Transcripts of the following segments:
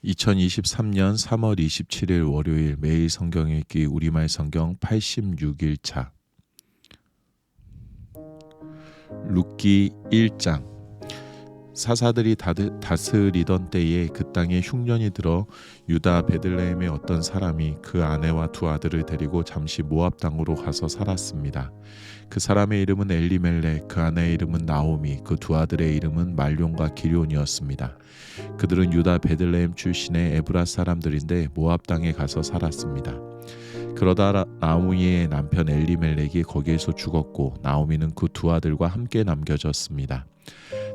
2023년 3월 27일 월요일 매일 성경 읽기 우리말 성경 86일차 룻기 1장. 사사들이 다스리던 때에 그 땅에 흉년이 들어 유다 베들레헴의 어떤 사람이 그 아내와 두 아들을 데리고 잠시 모압 땅으로 가서 살았습니다. 그 사람의 이름은 엘리멜렉, 그 아내의 이름은 나오미, 그 두 아들의 이름은 말론과 기럯이었습니다. 그들은 유다 베들레헴 출신의 에브라 사람들인데 모압 땅에 가서 살았습니다. 그러다 나오미의 남편 엘리멜렉이 거기에서 죽었고 나오미는 그 두 아들과 함께 남겨졌습니다.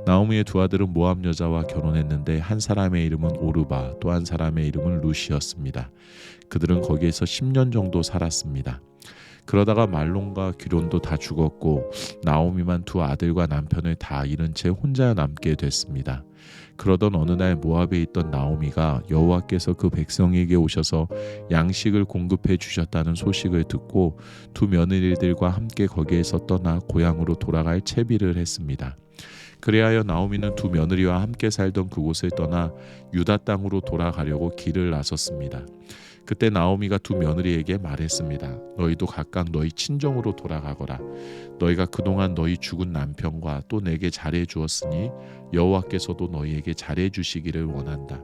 나오미의 두 아들은 모압 여자와 결혼했는데 한 사람의 이름은 오르바, 또 한 사람의 이름은 룻이었습니다. 그들은 거기에서 10년 정도 살았습니다. 그러다가 말론과 기럯도 다 죽었고 나오미만 두 아들과 남편을 다 잃은 채 혼자 남게 됐습니다. 그러던 어느 날 모압에 있던 나오미가 여호와께서 그 백성에게 오셔서 양식을 공급해 주셨다는 소식을 듣고 두 며느리들과 함께 거기에서 떠나 고향으로 돌아갈 채비를 했습니다. 그리하여 나오미는 두 며느리와 함께 살던 그곳을 떠나 유다 땅으로 돌아가려고 길을 나섰습니다. 그때 나오미가 두 며느리에게 말했습니다. 너희도 각각 너희 친정으로 돌아가거라. 너희가 그동안 너희 죽은 남편과 또 내게 잘해 주었으니 여호와께서도 너희에게 잘해 주시기를 원한다.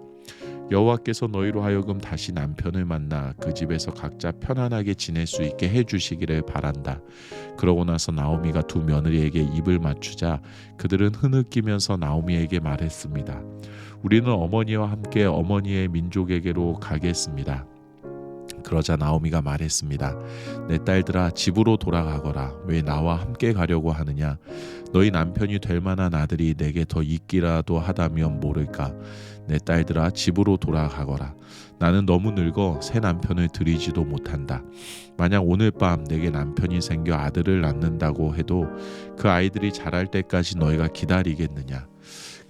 여호와께서 너희로 하여금 다시 남편을 만나 그 집에서 각자 편안하게 지낼 수 있게 해주시기를 바란다. 그러고 나서 나오미가 두 며느리에게 입을 맞추자 그들은 흐느끼면서 나오미에게 말했습니다. 우리는 어머니와 함께 어머니의 민족에게로 가겠습니다. 그러자 나오미가 말했습니다. 내 딸들아, 집으로 돌아가거라. 왜 나와 함께 가려고 하느냐? 너희 남편이 될 만한 아들이 내게 더 있기라도 하다면 모를까? 내 딸들아, 집으로 돌아가거라. 나는 너무 늙어 새 남편을 들이지도 못한다. 만약 오늘 밤 내게 남편이 생겨 아들을 낳는다고 해도 그 아이들이 자랄 때까지 너희가 기다리겠느냐?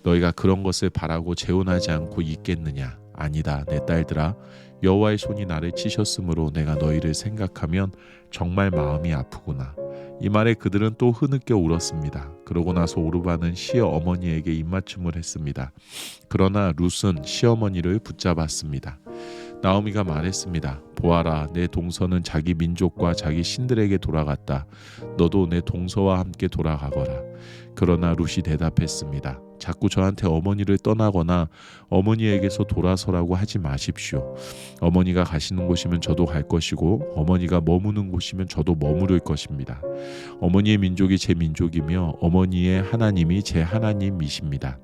너희가 그런 것을 바라고 재혼하지 않고 있겠느냐? 아니다, 내 딸들아. 여호와의 손이 나를 치셨으므로 내가 너희를 생각하면 정말 마음이 아프구나. 이 말에 그들은 또 흐느껴 울었습니다. 그러고 나서 오르바는 시어머니에게 입맞춤을 했습니다. 그러나 룻은 시어머니를 붙잡았습니다. 나오미가 말했습니다. 보아라, 내 동서는 자기 민족과 자기 신들에게 돌아갔다. 너도 내 동서와 함께 돌아가거라. 그러나 룻이 대답했습니다. 자꾸 저한테 어머니를 떠나거나 어머니에게서 돌아서라고 하지 마십시오. 어머니가 가시는 곳이면 저도 갈 것이고 어머니가 머무는 곳이면 저도 머무를 것입니다. 어머니의 민족이 제 민족이며 어머니의 하나님이 제 하나님이십니다.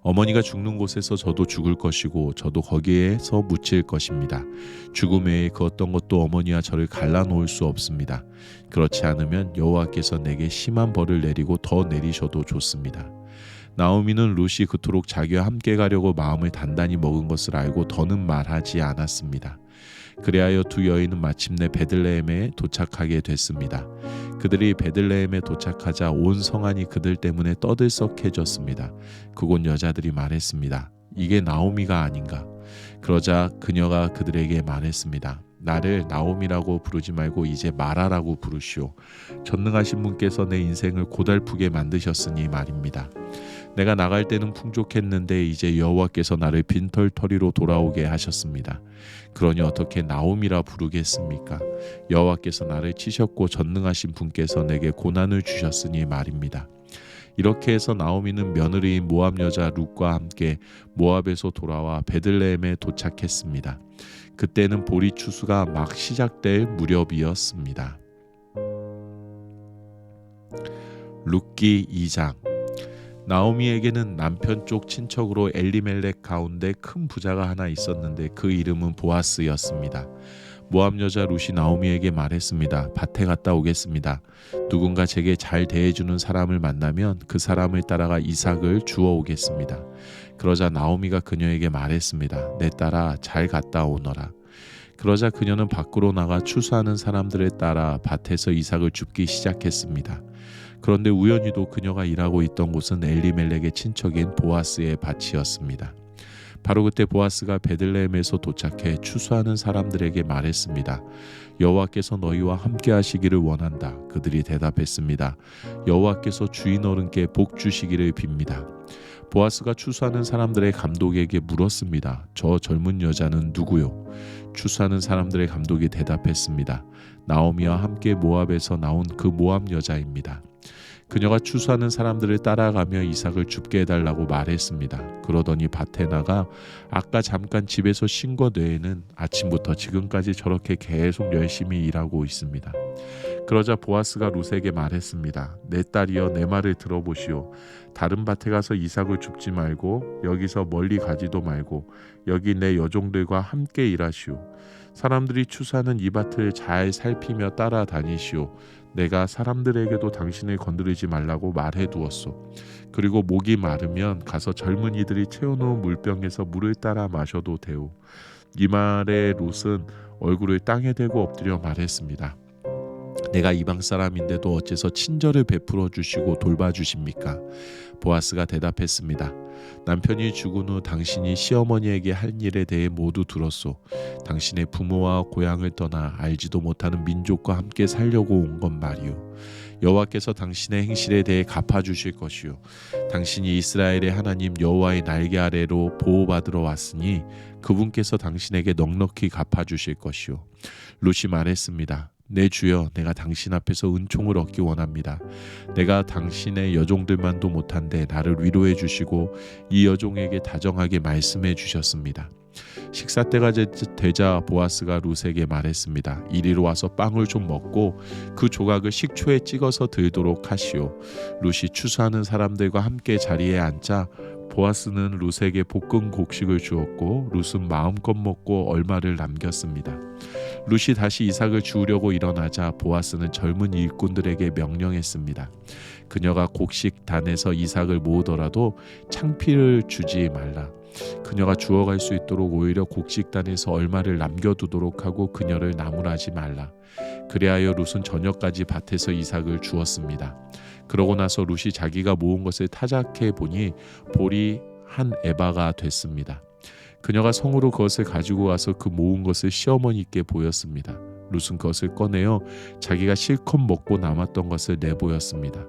어머니가 죽는 곳에서 저도 죽을 것이고 저도 거기에서 묻힐 것입니다. 죽음 외에 그 어떤 것도 어머니와 저를 갈라놓을 수 없습니다. 그렇지 않으면 여호와께서 내게 심한 벌을 내리고 더 내리셔도 좋습니다. 나오미는 룻이 그토록 자기와 함께 가려고 마음을 단단히 먹은 것을 알고 더는 말하지 않았습니다. 그리하여 두 여인은 마침내 베들레헴에 도착하게 됐습니다. 그들이 베들레헴에 도착하자 온 성안이 그들 때문에 떠들썩해졌습니다. 그곳 여자들이 말했습니다. 이게 나오미가 아닌가? 그러자 그녀가 그들에게 말했습니다. 나를 나오미라고 부르지 말고 이제 마라라고 부르시오. 전능하신 분께서 내 인생을 고달프게 만드셨으니 말입니다. 내가 나갈 때는 풍족했는데 이제 여호와께서 나를 빈털터리로 돌아오게 하셨습니다. 그러니 어떻게 나오미라 부르겠습니까? 여호와께서 나를 치셨고 전능하신 분께서 내게 고난을 주셨으니 말입니다. 이렇게 해서 나오미는 며느리인 모압 여자 룻과 함께 모압에서 돌아와 베들레헴에 도착했습니다. 그때는 보리 추수가 막 시작될 무렵이었습니다. 룻기 2장. 나오미에게는 남편 쪽 친척으로 엘리멜렉 가운데 큰 부자가 하나 있었는데 그 이름은 보아스였습니다. 모압 여자 룻이 나오미에게 말했습니다. 밭에 갔다 오겠습니다. 누군가 제게 잘 대해주는 사람을 만나면 그 사람을 따라가 이삭을 주워 오겠습니다. 그러자 나오미가 그녀에게 말했습니다. 내 딸아, 잘 갔다 오너라. 그러자 그녀는 밖으로 나가 추수하는 사람들을 따라 밭에서 이삭을 줍기 시작했습니다. 그런데 우연히도 그녀가 일하고 있던 곳은 엘리멜렉의 친척인 보아스의 밭이었습니다. 바로 그때 보아스가 베들레헴에서 도착해 추수하는 사람들에게 말했습니다. 여호와께서 너희와 함께 하시기를 원한다. 그들이 대답했습니다. 여호와께서 주인 어른께 복 주시기를 빕니다. 보아스가 추수하는 사람들의 감독에게 물었습니다. 저 젊은 여자는 누구요? 추수하는 사람들의 감독이 대답했습니다. 나오미와 함께 모압에서 나온 그 모압 여자입니다. 그녀가 추수하는 사람들을 따라가며 이삭을 줍게 해달라고 말했습니다. 그러더니 밭에 나가 아까 잠깐 집에서 쉰 것 외에는 아침부터 지금까지 저렇게 계속 열심히 일하고 있습니다. 그러자 보아스가 룻에게 말했습니다. 내 딸이여, 내 말을 들어보시오. 다른 밭에 가서 이삭을 줍지 말고 여기서 멀리 가지도 말고 여기 내 여종들과 함께 일하시오. 사람들이 추수하는 이 밭을 잘 살피며 따라다니시오. 내가 사람들에게도 당신을 건드리지 말라고 말해두었소. 그리고 목이 마르면 가서 젊은이들이 채워놓은 물병에서 물을 따라 마셔도 되오. 이 말에 룻은 얼굴을 땅에 대고 엎드려 말했습니다. 내가 이방 사람인데도 어째서 친절을 베풀어 주시고 돌봐주십니까? 보아스가 대답했습니다. 남편이 죽은 후 당신이 시어머니에게 한 일에 대해 모두 들었소. 당신의 부모와 고향을 떠나 알지도 못하는 민족과 함께 살려고 온 건 말이오. 여호와께서 당신의 행실에 대해 갚아주실 것이오. 당신이 이스라엘의 하나님 여호와의 날개 아래로 보호받으러 왔으니 그분께서 당신에게 넉넉히 갚아주실 것이오. 룻이 말했습니다. 내 주여, 내가 당신 앞에서 은총을 얻기 원합니다. 내가 당신의 여종들만도 못한데 나를 위로해 주시고 이 여종에게 다정하게 말씀해 주셨습니다. 식사 때가 되자 보아스가 룻에게 말했습니다. 이리로 와서 빵을 좀 먹고 그 조각을 식초에 찍어서 들도록 하시오. 룻이 추수하는 사람들과 함께 자리에 앉자 보아스는 룻에게 볶은 곡식을 주었고 룻은 마음껏 먹고 얼마를 남겼습니다. 룻이 다시 이삭을 주우려고 일어나자 보아스는 젊은 일꾼들에게 명령했습니다. 그녀가 곡식단에서 이삭을 모으더라도 창피를 주지 말라. 그녀가 주워갈 수 있도록 오히려 곡식단에서 얼마를 남겨두도록 하고 그녀를 나무라지 말라. 그리하여 룻은 저녁까지 밭에서 이삭을 주었습니다. 그러고 나서 룻이 자기가 모은 것을 타작해 보니 볼이 한 에바가 됐습니다. 그녀가 성으로 그것을 가지고 와서 그 모은 것을 시어머니께 보였습니다. 룻은 그것을 꺼내어 자기가 실컷 먹고 남았던 것을 내보였습니다.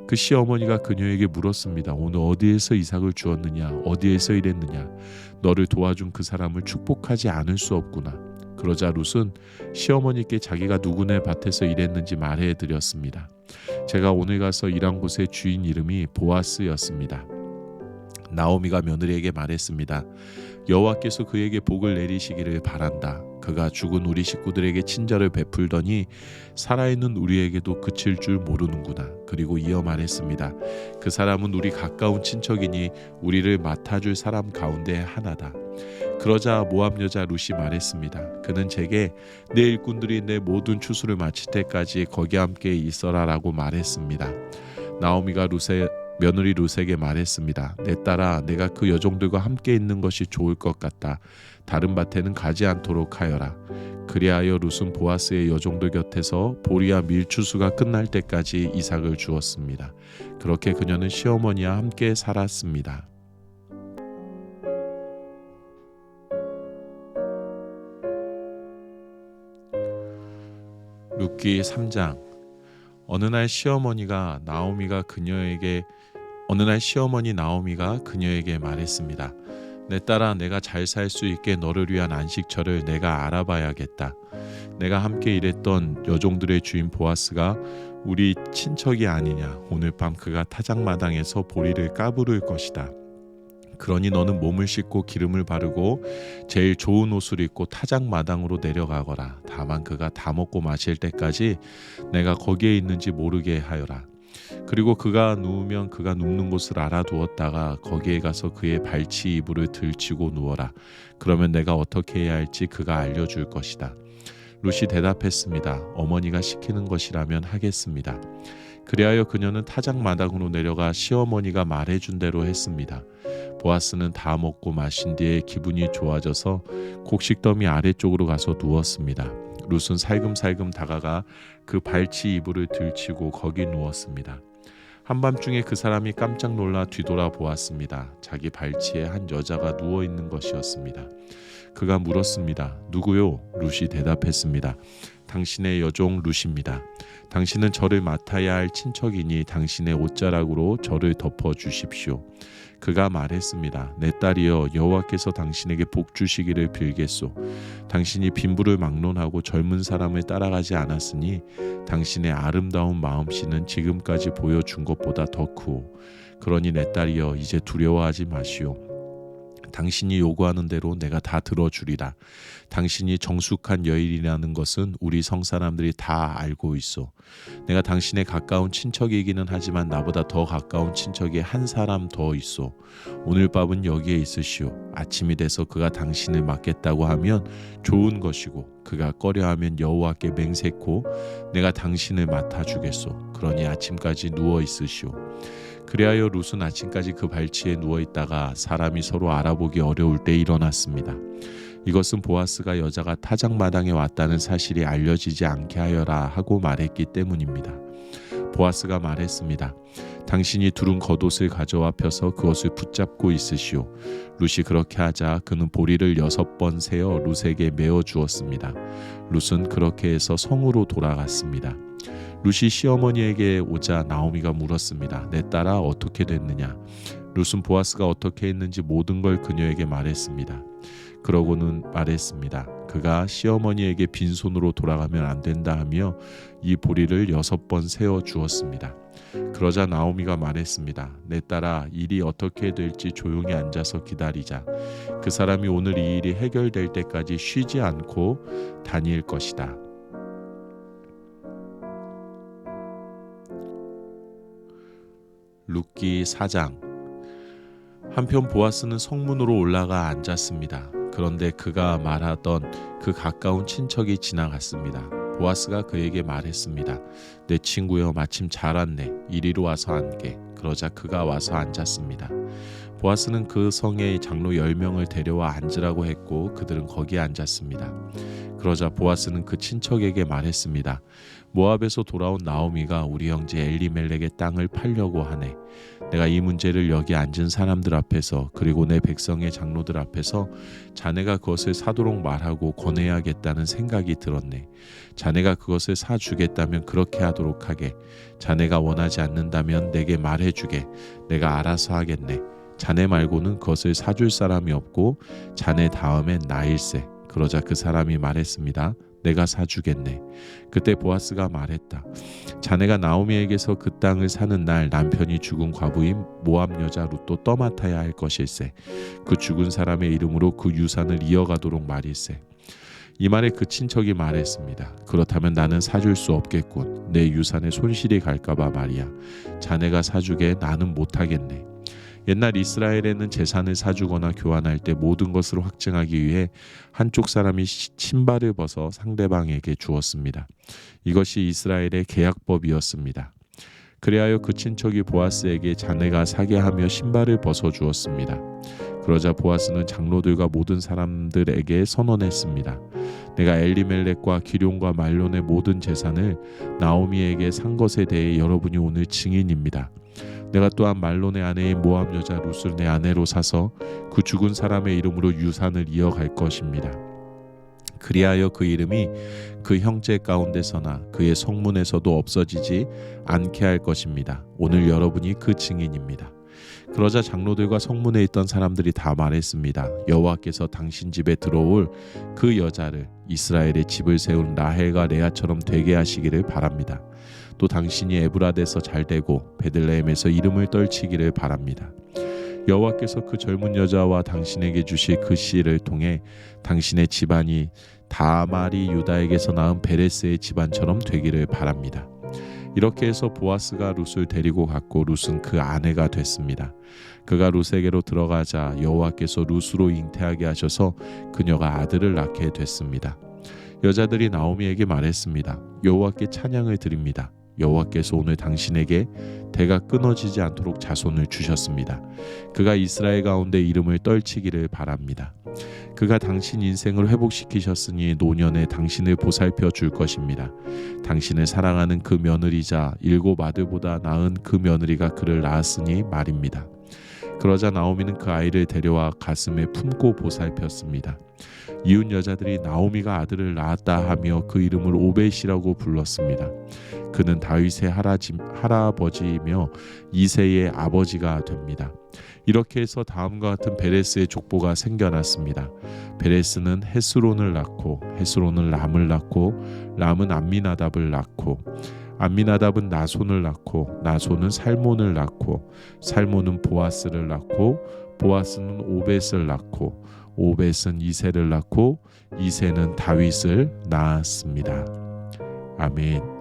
그 시어머니가 그녀에게 물었습니다. 오늘 어디에서 이삭을 주었느냐? 어디에서 일했느냐? 너를 도와준 그 사람을 축복하지 않을 수 없구나. 그러자 룻은 시어머니께 자기가 누구네 밭에서 일했는지 말해드렸습니다. 제가 오늘 가서 일한 곳의 주인 이름이 보아스였습니다. 나오미가 며느리에게 말했습니다. 여호와께서 그에게 복을 내리시기를 바란다. 그가 죽은 우리 식구들에게 친절을 베풀더니 살아있는 우리에게도 그칠 줄 모르는구나. 그리고 이어 말했습니다. 그 사람은 우리 가까운 친척이니 우리를 맡아줄 사람 가운데 하나다. 그러자 모압 여자 룻이 말했습니다. 그는 제게 내 일꾼들이 내 모든 추수를 마칠 때까지 거기 함께 있어라라고 말했습니다. 나오미가 며느리 룻에게 말했습니다. 내 딸아, 내가 그 여종들과 함께 있는 것이 좋을 것 같다. 다른 밭에는 가지 않도록 하여라. 그리하여 룻은 보아스의 여종들 곁에서 보리와 밀추수가 끝날 때까지 이삭을 주었습니다. 그렇게 그녀는 시어머니와 함께 살았습니다. 룻기 3장. 어느 날 시어머니 나오미가 그녀에게 말했습니다. 내 딸아, 내가 잘 살 수 있게 너를 위한 안식처를 내가 알아봐야겠다. 내가 함께 일했던 여종들의 주인 보아스가 우리 친척이 아니냐. 오늘 밤 그가 타작마당에서 보리를 까부를 것이다. 그러니 너는 몸을 씻고 기름을 바르고 제일 좋은 옷을 입고 타작마당으로 내려가거라. 다만 그가 다 먹고 마실 때까지 내가 거기에 있는지 모르게 하여라. 그리고 그가 누우면 그가 눕는 곳을 알아두었다가 거기에 가서 그의 발치 이불을 들치고 누워라. 그러면 내가 어떻게 해야 할지 그가 알려줄 것이다. 룻이 대답했습니다. 어머니가 시키는 것이라면 하겠습니다. 그리하여 그녀는 타작마당으로 내려가 시어머니가 말해준 대로 했습니다. 보아스는 다 먹고 마신 뒤에 기분이 좋아져서 곡식더미 아래쪽으로 가서 누웠습니다. 룻은 살금살금 다가가 그 발치 이불을 들치고 거기 누웠습니다. 한밤중에 그 사람이 깜짝 놀라 뒤돌아 보았습니다. 자기 발치에 한 여자가 누워있는 것이었습니다. 그가 물었습니다. 누구요? 룻이 대답했습니다. 당신의 여종 룻입니다. 당신은 저를 맡아야 할 친척이니 당신의 옷자락으로 저를 덮어 주십시오. 그가 말했습니다. 내 딸이여, 여호와께서 당신에게 복 주시기를 빌겠소. 당신이 빈부를 막론하고 젊은 사람을 따라가지 않았으니 당신의 아름다운 마음씨는 지금까지 보여준 것보다 더 크오. 그러니 내 딸이여, 이제 두려워하지 마시오. 당신이 요구하는 대로 내가 다 들어주리라. 당신이 정숙한 여인이라는 것은 우리 성사람들이 다 알고 있어. 내가 당신의 가까운 친척이기는 하지만 나보다 더 가까운 친척이 한 사람 더 있어. 오늘 밤은 여기에 있으시오. 아침이 돼서 그가 당신을 맡겠다고 하면 좋은 것이고 그가 꺼려하면 여호와께 맹세코 내가 당신을 맡아주겠소. 그러니 아침까지 누워 있으시오. 그리하여 룻은 아침까지 그 발치에 누워있다가 사람이 서로 알아보기 어려울 때 일어났습니다. 이것은 보아스가 여자가 타작마당에 왔다는 사실이 알려지지 않게 하여라 하고 말했기 때문입니다. 보아스가 말했습니다. 당신이 두른 겉옷을 가져와 펴서 그것을 붙잡고 있으시오. 룻이 그렇게 하자 그는 보리를 6번 세어 룻에게 메어 주었습니다. 룻은 그렇게 해서 성으로 돌아갔습니다. 룻이 시어머니에게 오자 나오미가 물었습니다. 내 딸아, 어떻게 됐느냐? 룻은 보아스가 어떻게 했는지 모든 걸 그녀에게 말했습니다. 그러고는 말했습니다. 그가 시어머니에게 빈손으로 돌아가면 안 된다 하며 이 보리를 6번 세어 주었습니다. 그러자 나오미가 말했습니다. 내 딸아, 일이 어떻게 될지 조용히 앉아서 기다리자. 그 사람이 오늘 이 일이 해결될 때까지 쉬지 않고 다닐 것이다. 룻기 4장. 한편 보아스는 성문으로 올라가 앉았습니다. 그런데 그가 말하던 그 가까운 친척이 지나갔습니다. 보아스가 그에게 말했습니다. 내 친구여, 마침 잘 왔네. 이리로 와서 앉게. 그러자 그가 와서 앉았습니다. 보아스는 그 성의 장로 10명을 데려와 앉으라고 했고 그들은 거기에 앉았습니다. 그러자 보아스는 그 친척에게 말했습니다. 모압에서 돌아온 나오미가 우리 형제 엘리멜렉의 땅을 팔려고 하네. 내가 이 문제를 여기 앉은 사람들 앞에서 그리고 내 백성의 장로들 앞에서 자네가 그것을 사도록 말하고 권해야겠다는 생각이 들었네. 자네가 그것을 사주겠다면 그렇게 하도록 하게. 자네가 원하지 않는다면 내게 말해주게. 내가 알아서 하겠네. 자네 말고는 그것을 사줄 사람이 없고 자네 다음엔 나일세. 그러자 그 사람이 말했습니다. 내가 사주겠네. 그때 보아스가 말했다. 자네가 나오미에게서 그 땅을 사는 날 남편이 죽은 과부인 모압 여자 룻도 떠맡아야 할 것일세. 그 죽은 사람의 이름으로 그 유산을 이어가도록 말일세. 이 말에 그 친척이 말했습니다. 그렇다면 나는 사줄 수 없겠군. 내 유산에 손실이 갈까봐 말이야. 자네가 사주게 나는 못하겠네. 옛날 이스라엘에는 재산을 사주거나 교환할 때 모든 것을 확증하기 위해 한쪽 사람이 신발을 벗어 상대방에게 주었습니다. 이것이 이스라엘의 계약법이었습니다. 그리하여 그 친척이 보아스에게 자네가 사게 하며 신발을 벗어 주었습니다. 그러자 보아스는 장로들과 모든 사람들에게 선언했습니다. 내가 엘리멜렉과 기럯과 말론의 모든 재산을 나오미에게 산 것에 대해 여러분이 오늘 증인입니다. 내가 또한 말론의 아내인 모압 여자 룻을 내 아내로 사서 그 죽은 사람의 이름으로 유산을 이어갈 것입니다. 그리하여 그 이름이 그 형제 가운데서나 그의 성문에서도 없어지지 않게 할 것입니다. 오늘 여러분이 그 증인입니다. 그러자 장로들과 성문에 있던 사람들이 다 말했습니다. 여호와께서 당신 집에 들어올 그 여자를 이스라엘의 집을 세운 라헬과 레아처럼 되게 하시기를 바랍니다. 또 당신이 에브라데서 잘되고 베들레헴에서 이름을 떨치기를 바랍니다. 여호와께서 그 젊은 여자와 당신에게 주실 그 씨를 통해 당신의 집안이 다말이 유다에게서 낳은 베레스의 집안처럼 되기를 바랍니다. 이렇게 해서 보아스가 룻을 데리고 갔고 룻은 그 아내가 됐습니다. 그가 룻에게로 들어가자 여호와께서 룻으로 잉태하게 하셔서 그녀가 아들을 낳게 됐습니다. 여자들이 나오미에게 말했습니다. 여호와께 찬양을 드립니다. 여호와께서 오늘 당신에게 대가 끊어지지 않도록 자손을 주셨습니다. 그가 이스라엘 가운데 이름을 떨치기를 바랍니다. 그가 당신 인생을 회복시키셨으니 노년에 당신을 보살펴 줄 것입니다. 당신을 사랑하는 그 며느리자 7 아들보다 나은 그 며느리가 그를 낳았으니 말입니다. 그러자 나오미는 그 아이를 데려와 가슴에 품고 보살폈습니다. 이웃 여자들이 나오미가 아들을 낳았다 하며 그 이름을 오벳이라고 불렀습니다. 그는 다윗의 할아버지이며 이새의 아버지가 됩니다. 이렇게 해서 다음과 같은 베레스의 족보가 생겨났습니다. 베레스는 헤스론을 낳고 헤스론은 람을 낳고 람은 암미나답을 낳고 암미나답은 나손을 낳고 나손은 살몬을 낳고 살몬은 보아스를 낳고 보아스는 오벳을 낳고 오벳은 이새를 낳고 이새는 다윗을 낳았습니다. 아멘.